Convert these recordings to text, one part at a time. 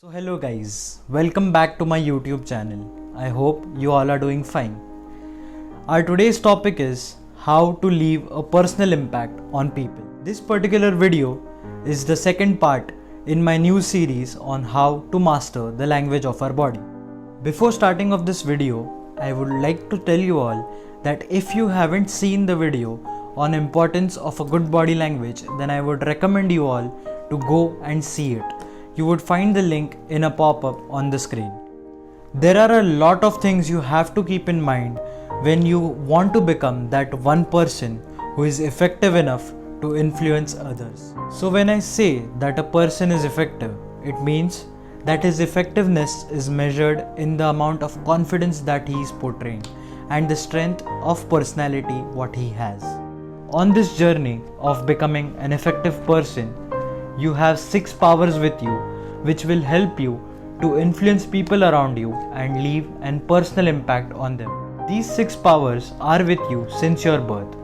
So hello guys, welcome back to my YouTube channel. I hope you all are doing fine. Our today's topic is how to leave a personal impact on people. This particular video is the second part in my new series on how to master the language of our body. Before starting of this video, I would like to tell you all that if you haven't seen the video on importance of a good body language, then I would recommend you all to go and see it. You would find the link in a pop-up on the screen. There are a lot of things you have to keep in mind when you want to become that one person who is effective enough to influence others. So when I say that a person is effective, it means that his effectiveness is measured in the amount of confidence that he is portraying and the strength of personality what he has. On this journey of becoming an effective person, you have 6 powers with you which will help you to influence people around you and leave a personal impact on them. These 6 powers are with you since your birth.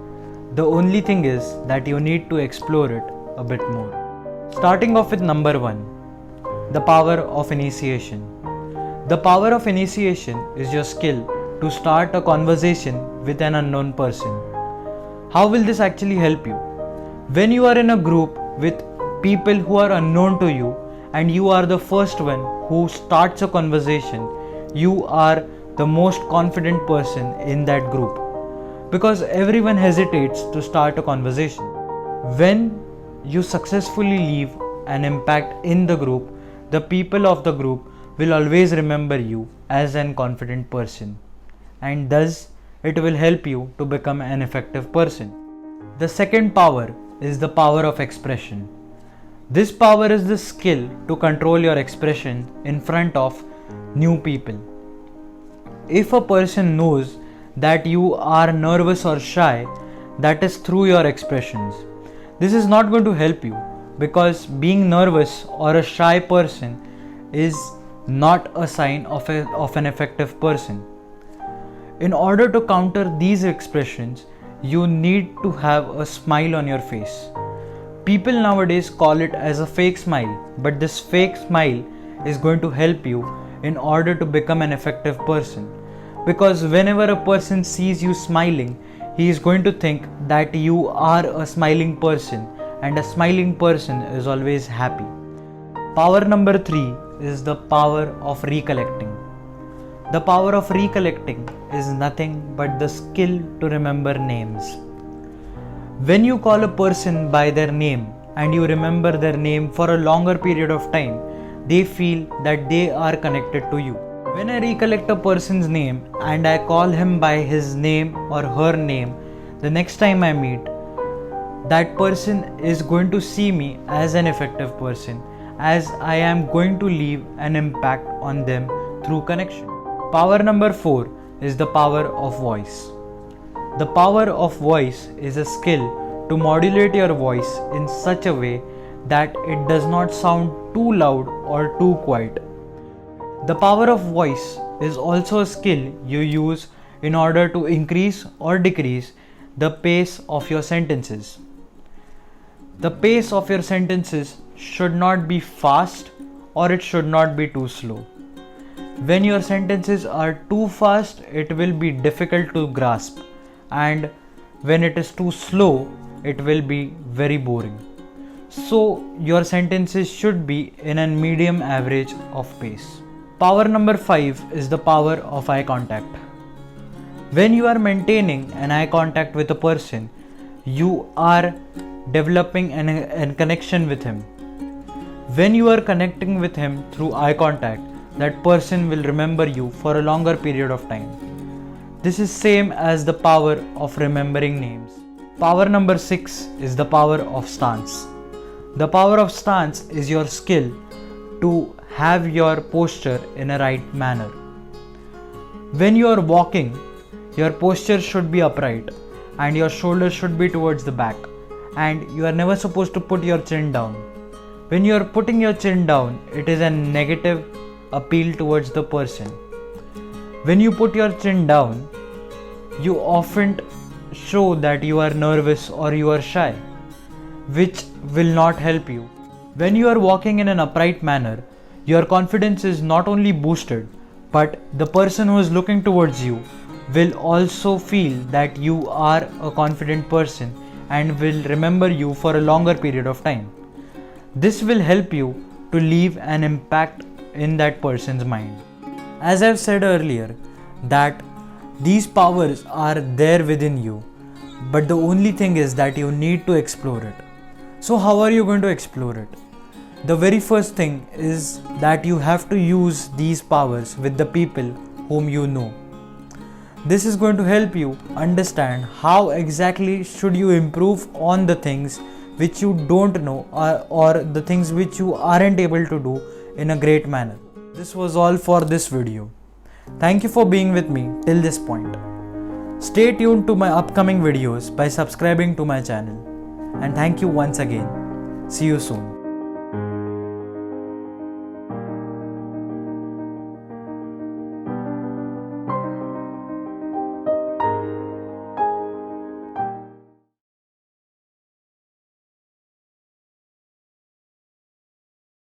The only thing is that you need to explore it a bit more. Starting off with number 1, the power of initiation. The power of initiation is your skill to start a conversation with an unknown person. How will this actually help you? When you are in a group with people who are unknown to you and you are the first one who starts a conversation, you are the most confident person in that group because everyone hesitates to start a conversation. When you successfully leave an impact in the group, the people of the group will always remember you as an confident person, and thus it will help you to become an effective person. The second power is the power of expression. This power is the skill to control your expression in front of new people. If a person knows that you are nervous or shy, that is through your expressions. This is not going to help you because being nervous or a shy person is not a sign of an effective person. In order to counter these expressions, you need to have a smile on your face. People nowadays call it as a fake smile, but this fake smile is going to help you in order to become an effective person. Because whenever a person sees you smiling, he is going to think that you are a smiling person, and a smiling person is always happy. Power number 3 is the power of recollecting. The power of recollecting is nothing but the skill to remember names. When you call a person by their name and you remember their name for a longer period of time, they feel that they are connected to you. When I recollect a person's name and I call him by his name or her name, the next time I meet, that person is going to see me as an effective person, as I am going to leave an impact on them through connection. Power number 4 is the power of voice. The power of voice is a skill to modulate your voice in such a way that it does not sound too loud or too quiet. The power of voice is also a skill you use in order to increase or decrease the pace of your sentences. The pace of your sentences should not be fast or it should not be too slow. When your sentences are too fast, it will be difficult to grasp, and when it is too slow, it will be very boring. So your sentences should be in a medium average of pace. Power number 5 is the power of eye contact. When you are maintaining an eye contact with a person, you are developing a connection with him. When you are connecting with him through eye contact, that person will remember you for a longer period of time. This is same as the power of remembering names. Power number 6 is the power of stance. The power of stance is your skill to have your posture in a right manner. When you are walking, your posture should be upright and your shoulders should be towards the back, and you are never supposed to put your chin down. When you are putting your chin down, it is a negative appeal towards the person. When you put your chin down, you often show that you are nervous or you are shy, which will not help you. When you are walking in an upright manner, your confidence is not only boosted, but the person who is looking towards you will also feel that you are a confident person and will remember you for a longer period of time. This will help you to leave an impact in that person's mind. As I've said earlier, that these powers are there within you, but the only thing is that you need to explore it. So how are you going to explore it? The very first thing is that you have to use these powers with the people whom you know. This is going to help you understand how exactly should you improve on the things which you don't know, or the things which you aren't able to do in a great manner. This was all for this video. Thank you for being with me till this point. Stay tuned to my upcoming videos by subscribing to my channel. And thank you once again. See you soon.